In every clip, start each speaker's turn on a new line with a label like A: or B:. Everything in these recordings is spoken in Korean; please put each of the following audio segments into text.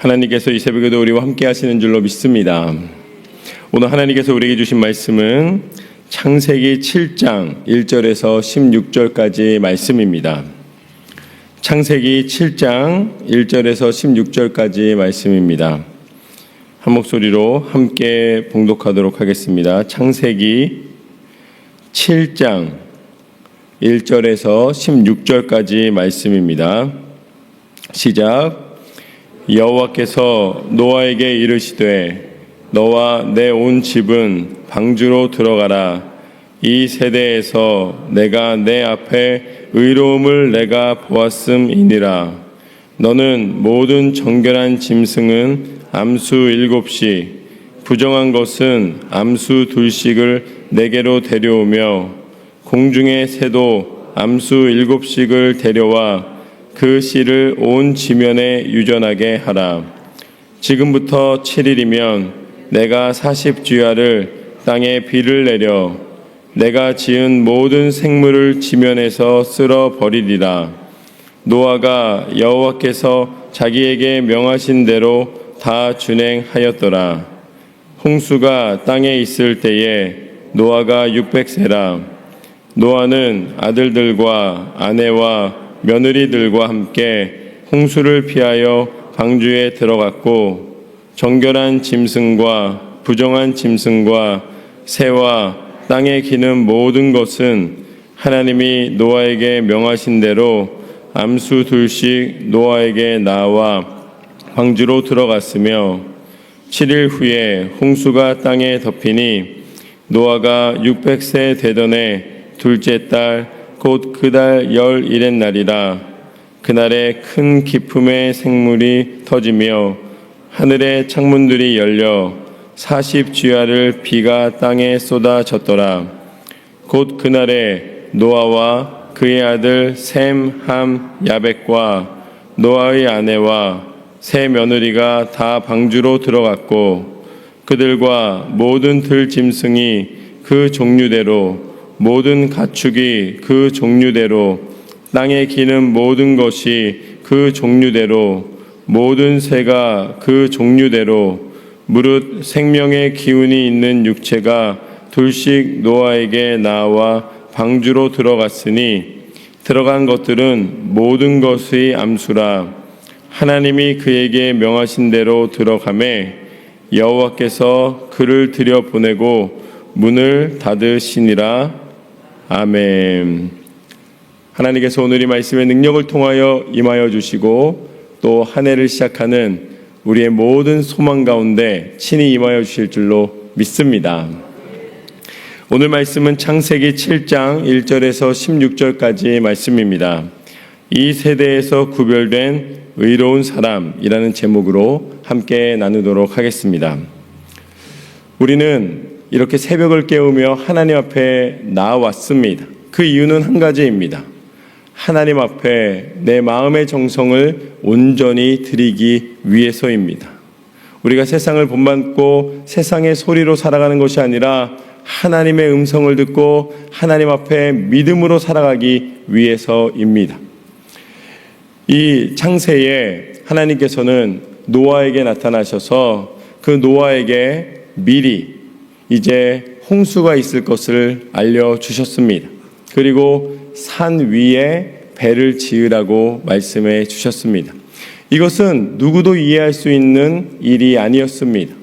A: 하나님께서 이 새벽에도 우리와 함께 하시는 줄로 믿습니다. 오늘 하나님께서 우리에게 주신 말씀은 창세기 7장 1절에서 16절까지 말씀입니다. 창세기 7장 1절에서 16절까지 말씀입니다. 한 목소리로 함께 봉독하도록 하겠습니다. 창세기 7장 1절에서 16절까지 말씀입니다. 시작. 여호와께서 노아에게 이르시되 너와 내 온 집은 방주로 들어가라. 이 세대에서 내가 내 앞에 의로움을 내가 보았음이니라. 너는 모든 정결한 짐승은 암수 7씩 부정한 것은 암수 2씩을 내게로 데려오며 공중의 새도 암수 7씩을 데려와 그 씨를 온 지면에 유전하게 하라. 지금부터 7일이면 내가 40주야를 땅에 비를 내려 내가 지은 모든 생물을 지면에서 쓸어 버리리라. 노아가 여호와께서 자기에게 명하신 대로 다 준행하였더라. 홍수가 땅에 있을 때에 노아가 600세라. 노아는 아들들과 아내와 며느리들과 함께 홍수를 피하여 방주에 들어갔고 정결한 짐승과 부정한 짐승과 새와 땅에 기는 모든 것은 하나님이 노아에게 명하신 대로 암수 2씩 노아에게 나와 방주로 들어갔으며 7일 후에 홍수가 땅에 덮이니 노아가 600세 되던 해 둘째 달 곧 그 달 11의 날이라. 그날에 큰 기품의 생물이 터지며 하늘의 창문들이 열려 40주야를 비가 땅에 쏟아졌더라. 곧 그날에 노아와 그의 아들 셈, 함, 야벳과 노아의 아내와 세 며느리가 다 방주로 들어갔고 그들과 모든 들짐승이 그 종류대로 모든 가축이 그 종류대로 땅에 기는 모든 것이 그 종류대로 모든 새가 그 종류대로 무릇 생명의 기운이 있는 육체가 둘씩 노아에게 나와 방주로 들어갔으니 들어간 것들은 모든 것의 암수라. 하나님이 그에게 명하신 대로 들어가매 여호와께서 그를 들여보내고 문을 닫으시니라. 아멘. 하나님께서 오늘 이 말씀의 능력을 통하여 임하여 주시고 또 한 해를 시작하는 우리의 모든 소망 가운데 친히 임하여 주실 줄로 믿습니다. 오늘 말씀은 창세기 7장 1절에서 16절까지 말씀입니다. 이 세대에서 구별된 의로운 사람이라는 제목으로 함께 나누도록 하겠습니다. 우리는 이렇게 새벽을 깨우며 하나님 앞에 나왔습니다. 그 이유는 한 가지입니다. 하나님 앞에 내 마음의 정성을 온전히 드리기 위해서입니다. 우리가 세상을 본받고 세상의 소리로 살아가는 것이 아니라 하나님의 음성을 듣고 하나님 앞에 믿음으로 살아가기 위해서입니다. 이 창세에 하나님께서는 노아에게 나타나셔서 그 노아에게 미리 이제 홍수가 있을 것을 알려주셨습니다. 그리고 산 위에 배를 지으라고 말씀해 주셨습니다. 이것은 누구도 이해할 수 있는 일이 아니었습니다.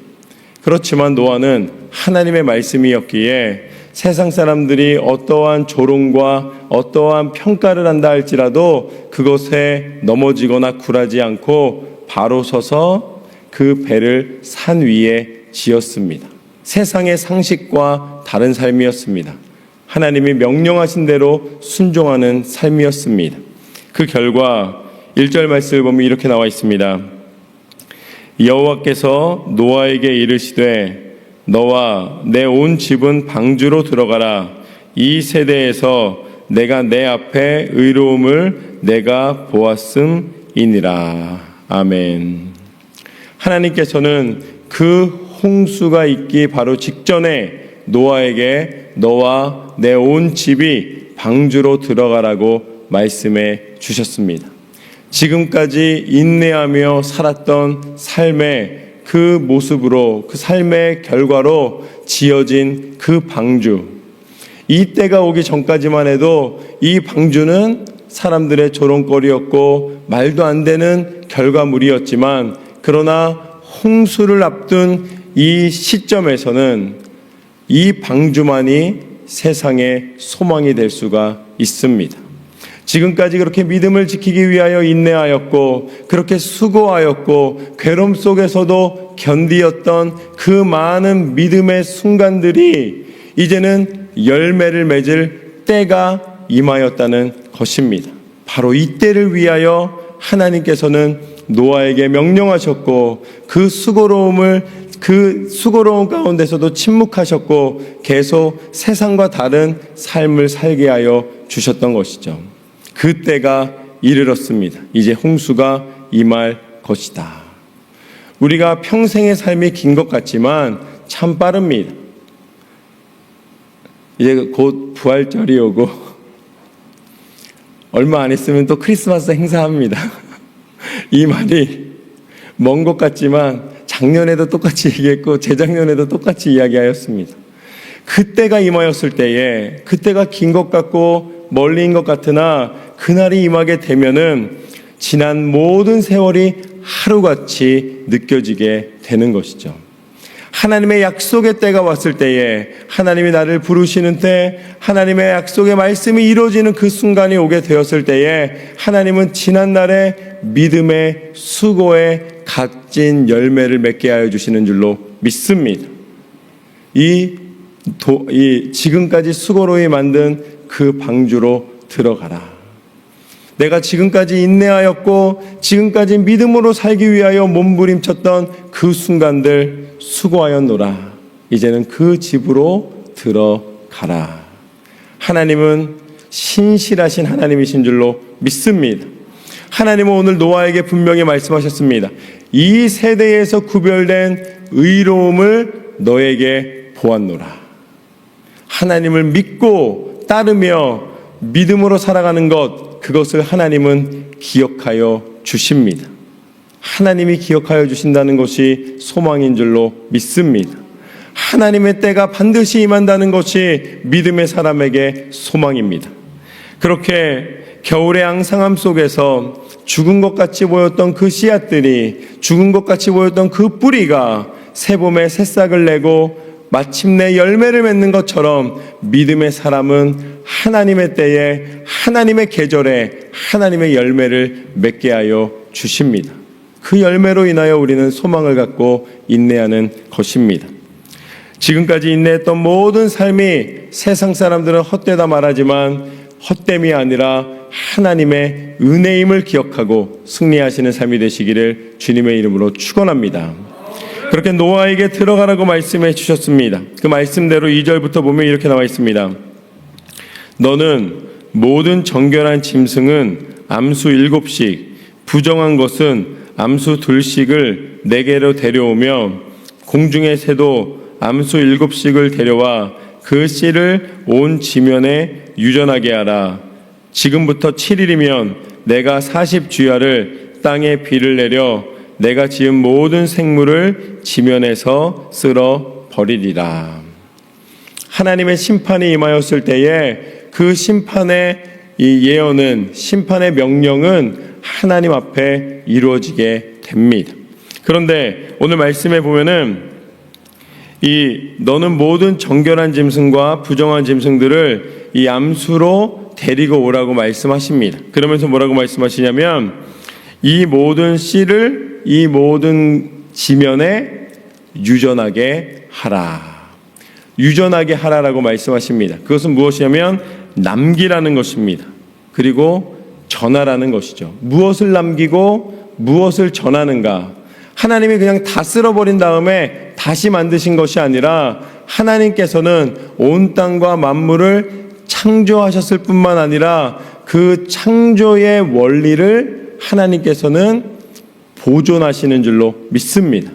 A: 그렇지만 노아는 하나님의 말씀이었기에 세상 사람들이 어떠한 조롱과 어떠한 평가를 한다 할지라도 그것에 넘어지거나 굴하지 않고 바로 서서 그 배를 산 위에 지었습니다. 세상의 상식과 다른 삶이었습니다. 하나님이 명령하신 대로 순종하는 삶이었습니다. 그 결과 1절 말씀을 보면 이렇게 나와 있습니다. 여호와께서 노아에게 이르시되 너와 내 온 집은 방주로 들어가라. 이 세대에서 내가 내 앞에 의로움을 내가 보았음이니라. 아멘. 하나님께서는 그 홍수가 있기 바로 직전에 노아에게 너와 내 온 집이 방주로 들어가라고 말씀해 주셨습니다. 지금까지 인내하며 살았던 삶의 그 모습으로, 그 삶의 결과로 지어진 그 방주, 이 때가 오기 전까지만 해도 이 방주는 사람들의 조롱거리였고 말도 안 되는 결과물이었지만, 그러나 홍수를 앞둔 이 시점에서는 이 방주만이 세상의 소망이 될 수가 있습니다. 지금까지 그렇게 믿음을 지키기 위하여 인내하였고, 그렇게 수고하였고, 괴로움 속에서도 견디었던 그 많은 믿음의 순간들이 이제는 열매를 맺을 때가 임하였다는 것입니다. 바로 이 때를 위하여 하나님께서는 노아에게 명령하셨고, 그 수고로움 가운데서도 침묵하셨고, 계속 세상과 다른 삶을 살게 하여 주셨던 것이죠. 그 때가 이르렀습니다. 이제 홍수가 임할 것이다. 우리가 평생의 삶이 긴 것 같지만 참 빠릅니다. 이제 곧 부활절이 오고 얼마 안 있으면 또 크리스마스 행사합니다. 이 말이 먼 것 같지만 작년에도 똑같이 얘기했고 재작년에도 똑같이 이야기하였습니다. 그때가 임하였을 때에, 그때가 긴 것 같고 멀리인 것 같으나 그날이 임하게 되면은 지난 모든 세월이 하루같이 느껴지게 되는 것이죠. 하나님의 약속의 때가 왔을 때에, 하나님이 나를 부르시는 때, 하나님의 약속의 말씀이 이루어지는 그 순간이 오게 되었을 때에, 하나님은 지난날의 믿음의 수고의 값진 열매를 맺게 하여 주시는 줄로 믿습니다. 지금까지 수고로이 만든 그 방주로 들어가라. 내가 지금까지 인내하였고 지금까지 믿음으로 살기 위하여 몸부림쳤던 그 순간들 수고하였노라. 이제는 그 집으로 들어가라. 하나님은 신실하신 하나님이신 줄로 믿습니다. 하나님은 오늘 노아에게 분명히 말씀하셨습니다. 이 세대에서 구별된 의로움을 너에게 보았노라. 하나님을 믿고 따르며 믿음으로 살아가는 것, 그것을 하나님은 기억하여 주십니다. 하나님이 기억하여 주신다는 것이 소망인 줄로 믿습니다. 하나님의 때가 반드시 임한다는 것이 믿음의 사람에게 소망입니다. 그렇게 겨울의 앙상함 속에서 죽은 것 같이 보였던 그 씨앗들이, 죽은 것 같이 보였던 그 뿌리가 새봄에 새싹을 내고 마침내 열매를 맺는 것처럼 믿음의 사람은 하나님의 때에, 하나님의 계절에 하나님의 열매를 맺게 하여 주십니다. 그 열매로 인하여 우리는 소망을 갖고 인내하는 것입니다. 지금까지 인내했던 모든 삶이 세상 사람들은 헛되다 말하지만 헛됨이 아니라 하나님의 은혜임을 기억하고 승리하시는 삶이 되시기를 주님의 이름으로 축원합니다. 그렇게 노아에게 들어가라고 말씀해 주셨습니다. 그 말씀대로 2절부터 보면 이렇게 나와 있습니다. 너는 모든 정결한 짐승은 암수 7씩, 부정한 것은 암수 2씩을 내게로 데려오며 공중의 새도 암수 7씩을 데려와 그 씨를 온 지면에 유전하게 하라. 지금부터 7일이면 내가 40주야를 땅에 비를 내려 내가 지은 모든 생물을 지면에서 쓸어 버리리라. 하나님의 심판이 임하였을 때에 그 심판의 이 예언은, 심판의 명령은 하나님 앞에 이루어지게 됩니다. 그런데 오늘 말씀에 보면은 너는 모든 정결한 짐승과 부정한 짐승들을 이 암수로 데리고 오라고 말씀하십니다. 그러면서 뭐라고 말씀하시냐면 이 모든 씨를 이 모든 지면에 유전하게 하라. 유전하게 하라라고 말씀하십니다. 그것은 무엇이냐면 남기라는 것입니다. 그리고 전하라는 것이죠. 무엇을 남기고 무엇을 전하는가? 하나님이 그냥 다 쓸어버린 다음에 다시 만드신 것이 아니라 하나님께서는 온 땅과 만물을 창조하셨을 뿐만 아니라 그 창조의 원리를 하나님께서는 보존하시는 줄로 믿습니다.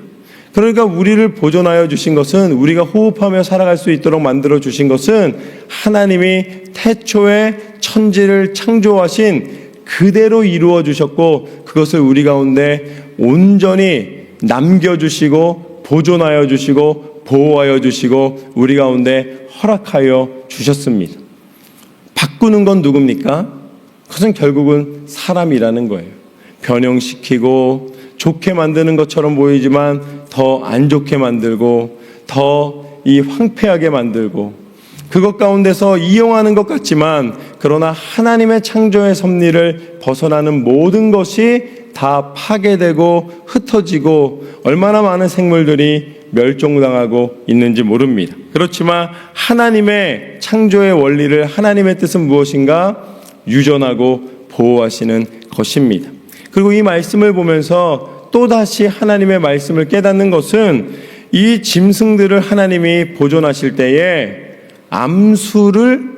A: 그러니까 우리를 보존하여 주신 것은, 우리가 호흡하며 살아갈 수 있도록 만들어 주신 것은 하나님이 태초에 천지를 창조하신 그대로 이루어 주셨고 그것을 우리 가운데 온전히 남겨주시고 보존하여 주시고 보호하여 주시고 우리 가운데 허락하여 주셨습니다. 바꾸는 건 누굽니까? 그것은 결국은 사람이라는 거예요. 변형시키고 좋게 만드는 것처럼 보이지만 더 안 좋게 만들고 더 이 황폐하게 만들고 그것 가운데서 이용하는 것 같지만 그러나 하나님의 창조의 섭리를 벗어나는 모든 것이 다 파괴되고 흩어지고 얼마나 많은 생물들이 멸종당하고 있는지 모릅니다. 그렇지만 하나님의 창조의 원리를 하나님의 뜻은 무엇인가? 유전하고 보호하시는 것입니다. 그리고 이 말씀을 보면서 또다시 하나님의 말씀을 깨닫는 것은 이 짐승들을 하나님이 보존하실 때에 암수를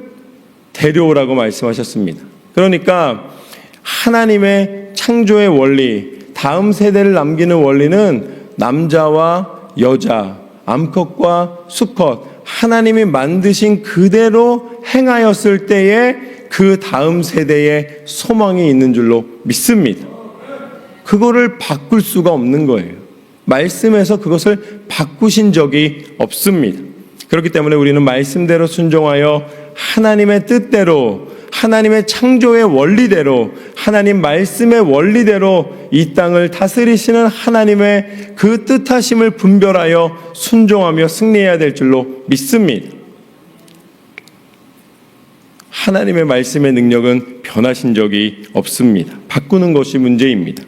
A: 데려오라고 말씀하셨습니다. 그러니까 하나님의 창조의 원리, 다음 세대를 남기는 원리는 남자와 여자, 암컷과 수컷, 하나님이 만드신 그대로 행하였을 때에 그 다음 세대에 소망이 있는 줄로 믿습니다. 그거를 바꿀 수가 없는 거예요. 말씀에서 그것을 바꾸신 적이 없습니다. 그렇기 때문에 우리는 말씀대로 순종하여 하나님의 뜻대로 하나님의 창조의 원리대로 하나님 말씀의 원리대로 이 땅을 다스리시는 하나님의 그 뜻하심을 분별하여 순종하며 승리해야 될 줄로 믿습니다. 하나님의 말씀의 능력은 변하신 적이 없습니다. 바꾸는 것이 문제입니다.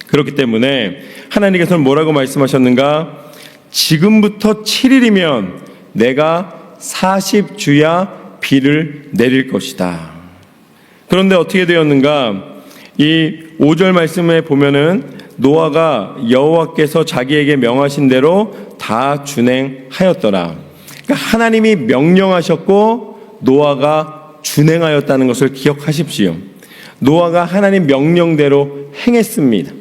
A: 그렇기 때문에 하나님께서는 뭐라고 말씀하셨는가? 지금부터 7일이면 내가 40주야 비를 내릴 것이다. 그런데 어떻게 되었는가? 이 5절 말씀에 보면은 노아가 여호와께서 자기에게 명하신 대로 다 준행하였더라. 그러니까 하나님이 명령하셨고 노아가 준행하였다는 것을 기억하십시오. 노아가 하나님 명령대로 행했습니다.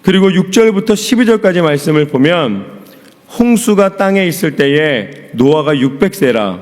A: 그리고 6절부터 12절까지 말씀을 보면 홍수가 땅에 있을 때에 노아가 600세라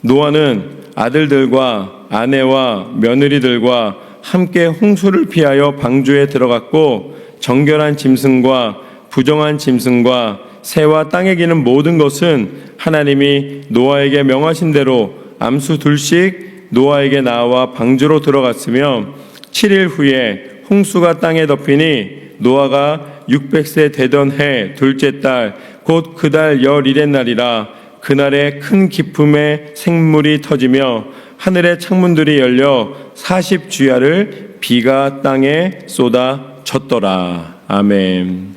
A: 노아는 아들들과 아내와 며느리들과 함께 홍수를 피하여 방주에 들어갔고 정결한 짐승과 부정한 짐승과 새와 땅에 기는 모든 것은 하나님이 노아에게 명하신 대로 암수 둘씩 노아에게 나와 방주로 들어갔으며 7일 후에 홍수가 땅에 덮이니 노아가 600세 되던 해 둘째 달 곧 그 달 11의 날이라 그날에 큰 기품의 생물이 터지며 하늘의 창문들이 열려 40주야를 비가 땅에 쏟아졌더라. 아멘.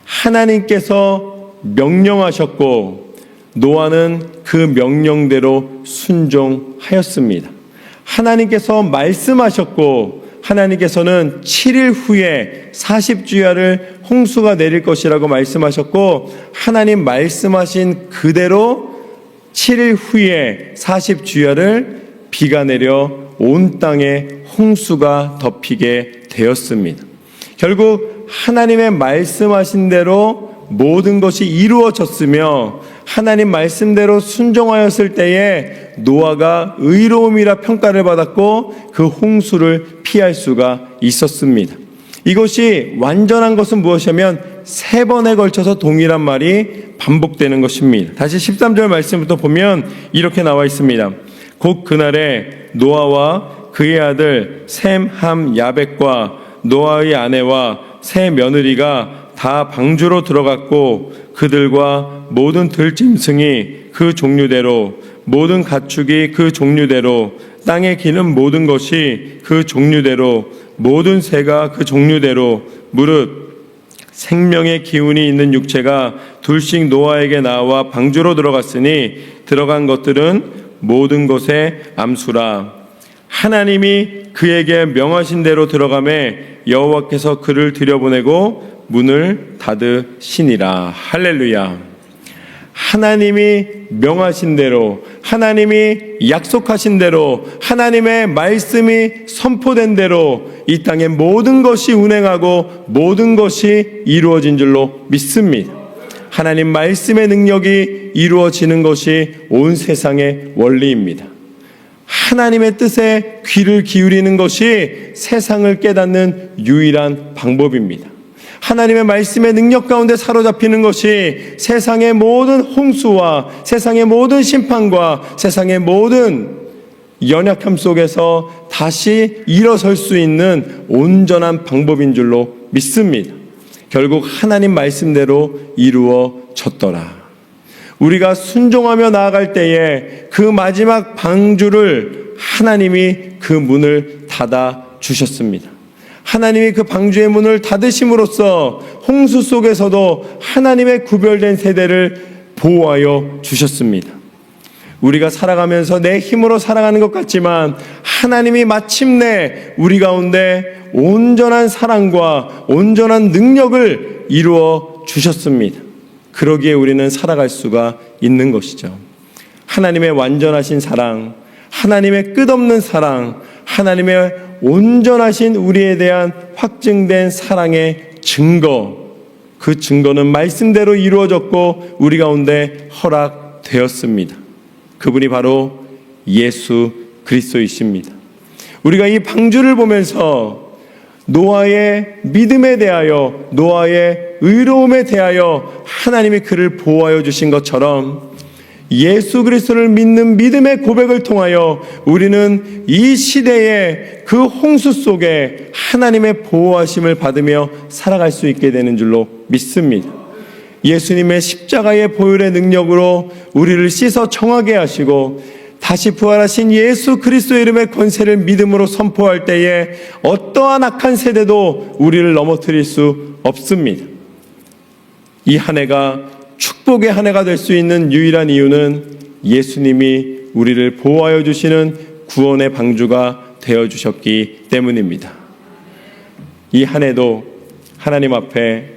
A: 하나님께서 명령하셨고 노아는 그 명령대로 순종하였습니다. 하나님께서 말씀하셨고 하나님께서는 7일 후에 40주야를 홍수가 내릴 것이라고 말씀하셨고 하나님 말씀하신 그대로 7일 후에 40주야를 비가 내려 온 땅에 홍수가 덮이게 되었습니다. 결국 하나님의 말씀하신 대로 모든 것이 이루어졌으며 하나님 말씀대로 순종하였을 때에 노아가 의로움이라 평가를 받았고 그 홍수를 피할 수가 있었습니다. 이것이 완전한 것은 무엇이냐면 3번에 걸쳐서 동일한 말이 반복되는 것입니다. 다시 13절 말씀부터 보면 이렇게 나와 있습니다. 곧 그날에 노아와 그의 아들 셈, 함, 야벳과 노아의 아내와 세 며느리가 다 방주로 들어갔고 그들과 모든 들짐승이 그 종류대로 모든 가축이 그 종류대로 땅에 기는 모든 것이 그 종류대로 모든 새가 그 종류대로 무릇 생명의 기운이 있는 육체가 둘씩 노아에게 나와 방주로 들어갔으니 들어간 것들은 모든 것의 암수라. 하나님이 그에게 명하신 대로 들어가매 여호와께서 그를 들여보내고 문을 닫으시니라. 할렐루야. 하나님이 명하신 대로, 하나님이 약속하신 대로, 하나님의 말씀이 선포된 대로 이 땅의 모든 것이 운행하고 모든 것이 이루어진 줄로 믿습니다. 하나님 말씀의 능력이 이루어지는 것이 온 세상의 원리입니다. 하나님의 뜻에 귀를 기울이는 것이 세상을 깨닫는 유일한 방법입니다. 하나님의 말씀의 능력 가운데 사로잡히는 것이 세상의 모든 홍수와 세상의 모든 심판과 세상의 모든 연약함 속에서 다시 일어설 수 있는 온전한 방법인 줄로 믿습니다. 결국 하나님 말씀대로 이루어졌더라. 우리가 순종하며 나아갈 때에 그 마지막 방주를 하나님이 그 문을 닫아 주셨습니다. 하나님이 그 방주의 문을 닫으심으로써 홍수 속에서도 하나님의 구별된 세대를 보호하여 주셨습니다. 우리가 살아가면서 내 힘으로 살아가는 것 같지만 하나님이 마침내 우리 가운데 온전한 사랑과 온전한 능력을 이루어 주셨습니다. 그러기에 우리는 살아갈 수가 있는 것이죠. 하나님의 완전하신 사랑, 하나님의 끝없는 사랑, 하나님의 온전하신 우리에 대한 확증된 사랑의 증거, 그 증거는 말씀대로 이루어졌고 우리 가운데 허락되었습니다. 그분이 바로 예수 그리스도이십니다. 우리가 이 방주를 보면서 노아의 믿음에 대하여, 노아의 의로움에 대하여 하나님이 그를 보호하여 주신 것처럼 예수 그리스도를 믿는 믿음의 고백을 통하여 우리는 이 시대의 그 홍수 속에 하나님의 보호하심을 받으며 살아갈 수 있게 되는 줄로 믿습니다. 예수님의 십자가의 보혈의 능력으로 우리를 씻어 정하게 하시고 다시 부활하신 예수 그리스도의 이름의 권세를 믿음으로 선포할 때에 어떠한 악한 세대도 우리를 넘어뜨릴 수 없습니다. 이 한 해가 축복의 한 해가 될 수 있는 유일한 이유는 예수님이 우리를 보호하여 주시는 구원의 방주가 되어 주셨기 때문입니다. 이 한 해도 하나님 앞에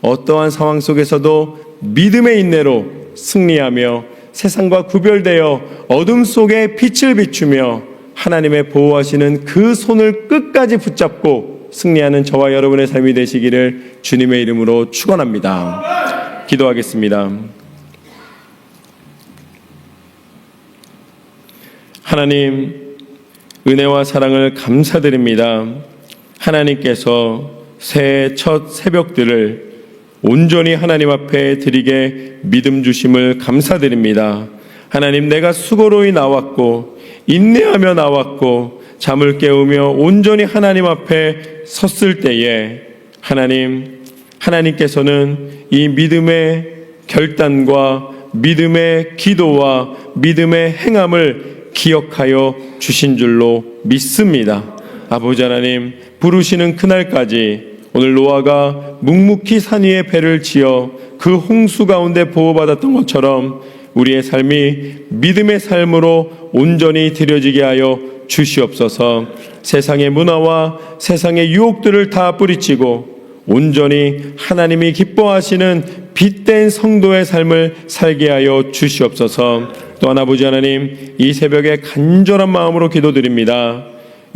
A: 어떠한 상황 속에서도 믿음의 인내로 승리하며 세상과 구별되어 어둠 속에 빛을 비추며 하나님의 보호하시는 그 손을 끝까지 붙잡고 승리하는 저와 여러분의 삶이 되시기를 주님의 이름으로 축원합니다. 기도하겠습니다. 하나님, 은혜와 사랑을 감사드립니다. 하나님께서 새해 첫 새벽들을 온전히 하나님 앞에 드리게 믿음 주심을 감사드립니다. 하나님, 내가 수고로이 나왔고 인내하며 나왔고 잠을 깨우며 온전히 하나님 앞에 섰을 때에 하나님께서는 이 믿음의 결단과 믿음의 기도와 믿음의 행함을 기억하여 주신 줄로 믿습니다. 아버지 하나님, 부르시는 그날까지 오늘 노아가 묵묵히 산 위에 배를 지어 그 홍수 가운데 보호받았던 것처럼 우리의 삶이 믿음의 삶으로 온전히 드려지게 하여 주시옵소서. 세상의 문화와 세상의 유혹들을 다 뿌리치고 온전히 하나님이 기뻐하시는 빛된 성도의 삶을 살게 하여 주시옵소서. 또한 아버지 하나님, 이 새벽에 간절한 마음으로 기도드립니다.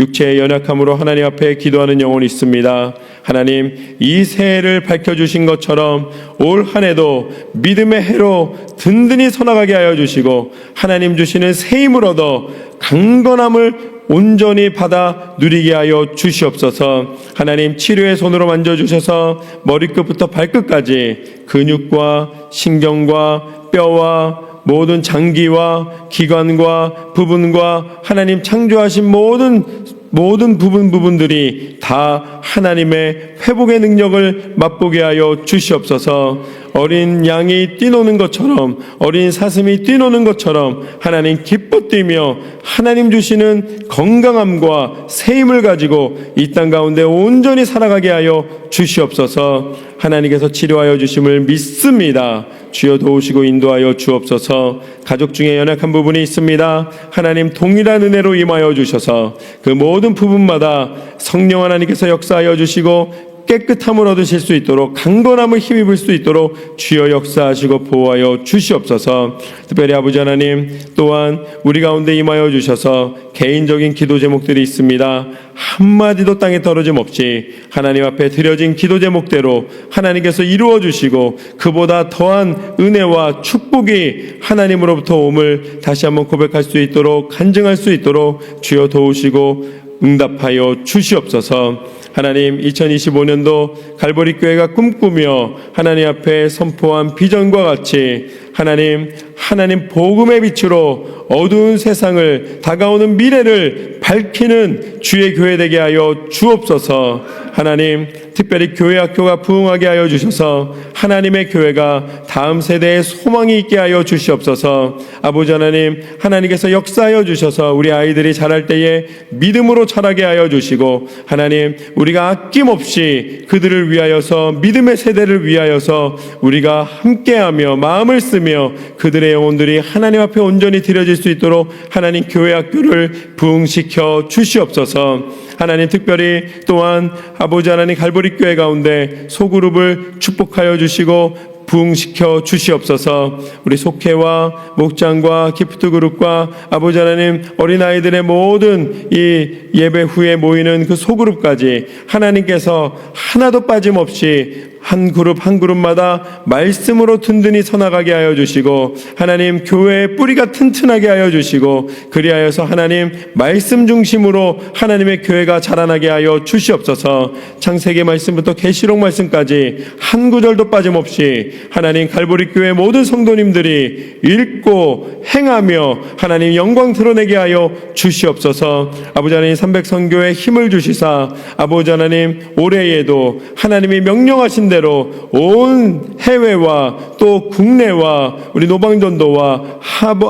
A: 육체의 연약함으로 하나님 앞에 기도하는 영혼이 있습니다. 하나님, 이 새해를 밝혀주신 것처럼 올 한 해도 믿음의 해로 든든히 서나가게 하여 주시고 하나님 주시는 새 힘을 얻어 강건함을 온전히 받아 누리게 하여 주시옵소서. 하나님, 치료의 손으로 만져주셔서 머리끝부터 발끝까지 근육과 신경과 뼈와 모든 장기와 기관과 부분과 하나님 창조하신 모든 부분들이 다 하나님의 회복의 능력을 맛보게 하여 주시옵소서. 어린 양이 뛰노는 것처럼, 어린 사슴이 뛰노는 것처럼 하나님 기뻐 뛰며 하나님 주시는 건강함과 새 힘을 가지고 이 땅 가운데 온전히 살아가게 하여 주시옵소서. 하나님께서 치료하여 주심을 믿습니다. 주여 도우시고 인도하여 주옵소서. 가족 중에 연약한 부분이 있습니다. 하나님 동일한 은혜로 임하여 주셔서 그 모든 부분마다 성령 하나님께서 역사하여 주시고 깨끗함을 얻으실 수 있도록 강건함을 힘입을 수 있도록 주여 역사하시고 보호하여 주시옵소서. 특별히 아버지 하나님 또한 우리 가운데 임하여 주셔서 개인적인 기도 제목들이 있습니다. 한마디도 땅에 떨어짐 없이 하나님 앞에 드려진 기도 제목대로 하나님께서 이루어 주시고 그보다 더한 은혜와 축복이 하나님으로부터 옴을 다시 한번 고백할 수 있도록 간증할 수 있도록 주여 도우시고 응답하여 주시옵소서. 하나님 2025년도 갈보리 교회가 꿈꾸며 하나님 앞에 선포한 비전과 같이 하나님 복음의 빛으로 어두운 세상을 다가오는 미래를 밝히는 주의 교회 되게 하여 주옵소서. 하나님 특별히 교회 학교가 부흥하게 하여 주셔서 하나님의 교회가 다음 세대에 소망이 있게 하여 주시옵소서. 아버지 하나님 하나님께서 역사하여 주셔서 우리 아이들이 자랄 때에 믿음으로 자라게 하여 주시고 하나님 우리가 아낌없이 그들을 위하여서 믿음의 세대를 위하여서 우리가 함께하며 마음을 쓰며 그들의 영혼들이 하나님 앞에 온전히 드려질 수 있도록 하나님 교회 학교를 부흥시켜 주시옵소서. 하나님 특별히 또한 아버지 하나님 갈보리 교회 가운데 소그룹을 축복하여 주시고 부흥시켜 주시옵소서. 우리 속회와 목장과 기프트 그룹과 아버지 하나님 어린아이들의 모든 이 예배 후에 모이는 그 소그룹까지 하나님께서 하나도 빠짐없이 한 그룹마다 말씀으로 든든히 서나가게 하여 주시고 하나님 교회의 뿌리가 튼튼하게 하여 주시고 그리하여서 하나님 말씀 중심으로 하나님의 교회가 자라나게 하여 주시옵소서. 창세기 말씀부터 계시록 말씀까지 한 구절도 빠짐없이 하나님 갈보리 교회 모든 성도님들이 읽고 행하며 하나님 영광 드러내게 하여 주시옵소서. 아버지 하나님 300선교에 힘을 주시사 아버지 하나님 올해에도 하나님이 명령하신 대로 온 해외와 또 국내와 우리 노방전도와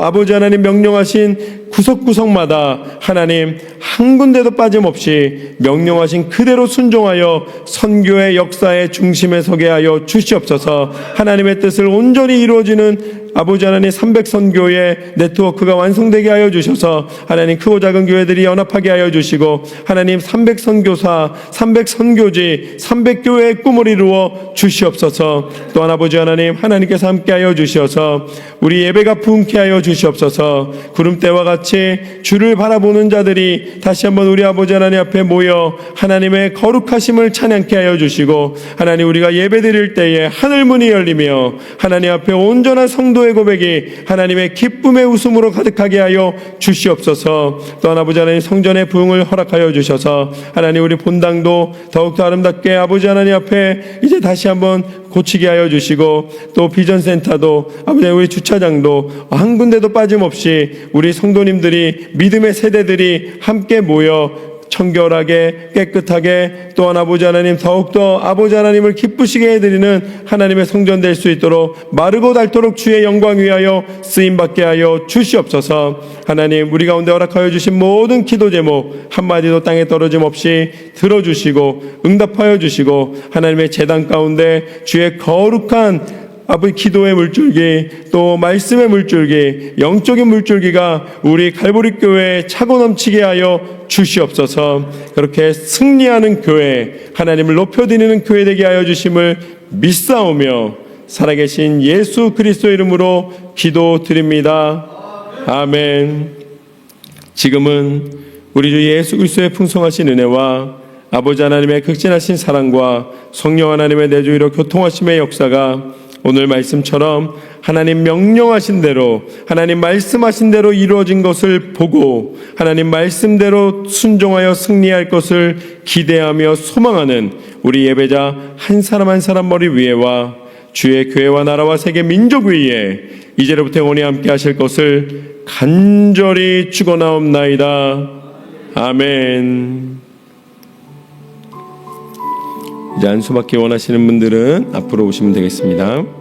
A: 아버지 하나님 명령하신 구석구석마다 하나님 한 군데도 빠짐없이 명령하신 그대로 순종하여 선교의 역사의 중심에 서게 하여 주시옵소서. 하나님의 뜻을 온전히 이루어지는 아버지 하나님 300선교의 네트워크가 완성되게 하여 주셔서 하나님 크고 작은 교회들이 연합하게 하여 주시고 하나님 300선교사 300선교지 300교회의 꿈을 이루어 주시옵소서. 또한 아버지 하나님 하나님께서 함께하여 주셔서 우리 예배가 부흥케 하여 주시옵소서. 구름대와 같이 주를 바라보는 자들이 다시 한번 우리 아버지 하나님 앞에 모여 하나님의 거룩하심을 찬양케 하여 주시고 하나님 우리가 예배 드릴 때에 하늘문이 열리며 하나님 앞에 온전한 성도의 고백이 하나님의 기쁨의 웃음으로 가득하게 하여 주시옵소서. 또한 아버지 하나님 성전의 부흥을 허락하여 주셔서 하나님 우리 본당도 더욱더 아름답게 아버지 하나님 앞에 이제 다시 한번 고치게 하여 주시고 또 비전센터도 아버지 우리 주차장도 한 군데도 빠짐없이 우리 성도님들이 믿음의 세대들이 함께 모여 청결하게 깨끗하게 또한 아버지 하나님 더욱더 아버지 하나님을 기쁘시게 해드리는 하나님의 성전 될 수 있도록 마르고 닳도록 주의 영광 위하여 쓰임받게 하여 주시옵소서. 하나님 우리 가운데 허락하여 주신 모든 기도 제목 한마디도 땅에 떨어짐 없이 들어주시고 응답하여 주시고 하나님의 제단 가운데 주의 거룩한 아버지 기도의 물줄기 또 말씀의 물줄기 영적인 물줄기가 우리 갈보리 교회에 차고 넘치게 하여 주시옵소서. 그렇게 승리하는 교회 하나님을 높여드리는 교회 되게 하여 주심을 믿사오며 살아계신 예수 그리스도 이름으로 기도드립니다. 아멘. 지금은 우리 주 예수 그리스도의 풍성하신 은혜와 아버지 하나님의 극진하신 사랑과 성령 하나님의 내주의로 교통하심의 역사가 오늘 말씀처럼 하나님 명령하신 대로 하나님 말씀하신 대로 이루어진 것을 보고 하나님 말씀대로 순종하여 승리할 것을 기대하며 소망하는 우리 예배자 한 사람 한 사람 머리 위에와 주의 교회와 나라와 세계 민족 위에 이제로부터 영원히 함께 하실 것을 간절히 축원하옵나이다. 아멘. 이제 안수받기 원하시는 분들은 앞으로 오시면 되겠습니다.